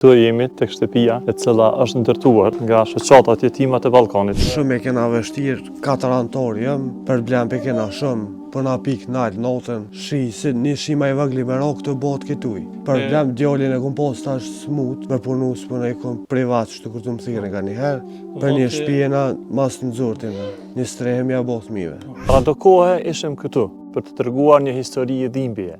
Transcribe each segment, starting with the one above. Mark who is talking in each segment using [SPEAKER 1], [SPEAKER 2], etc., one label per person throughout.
[SPEAKER 1] Tu jemi tek shtëpia e cila është ndërtuar nga shoqatat jetimat e Ballkanit.
[SPEAKER 2] Shumë e kena vështirë, 4 anëtor jëm, për blempe kena shumë, për na pik nalë notën, si një shima i vëgli me ro këtë botë këtuj. Për blem djallin e kom pas tash smut, me punu s'puna i kom privat që të kërtu më thire nga njëherë, për një shpijena mas në zurtin, një strehem ja both mive.
[SPEAKER 1] Pra do kohë ishim këtu për të treguar një histori e dhimbjeje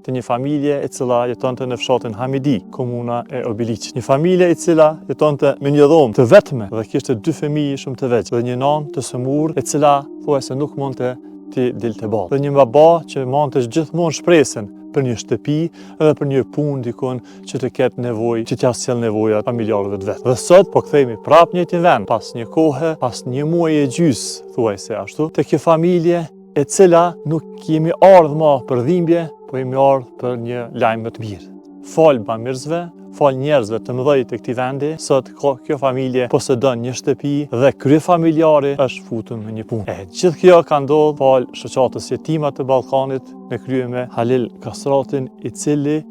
[SPEAKER 1] të një familje e cila jetonte në fshatin Hamidi, komuna e Obiliqit. Një familje e cila jetonte me një dhomë të vetme dhe kishte 2 fëmijë shumë të vegjël dhe një nanë të sëmurë e cila thuajse nuk mundte të dilte ballë. Dhe një baba që mante gjithmonë shpresën për një shtëpi edhe për një punë dikon që të ketë nevojë, që t'ja sjell nevojat familjarëve të vet. Dhe sot po kthehemi prapë në njëjtin vend, pas një kohe, pas një muaji e gjys, thuajse ashtu, te kjo familje e cila nuk jemi ardhur më për dhimbje, po jemi ardhur për një lajm më të mirë. Fal bamirësve, fal njerëzve të mëdhej të këtij vendi, sot kjo familje posedon një shtëpi dhe kryefamiljari është futur në një punë. E gjithë kjo ka ndodhur fal shoqatës jetimat të Ballkanit në krye me Halil Kastratin, i cili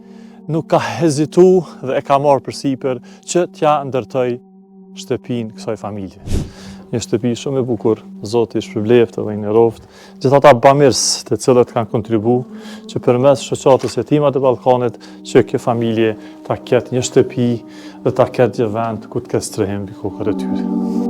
[SPEAKER 1] nuk ka hezituar dhe e ka marrë përsipër që t'ja ndërtoj shtëpinë kësaj familje. Një shtëpi shumë e bukur, Zoti shpërbleft dhe i nderoft gjithë ata bamirës të cilët kanë kontribuar që përmes shoqatës jetimat e Ballkanit që kjo familje ta ketë një shtëpi dhe ta ketë një vend ku të ketë strehim mbi kokën e tyre.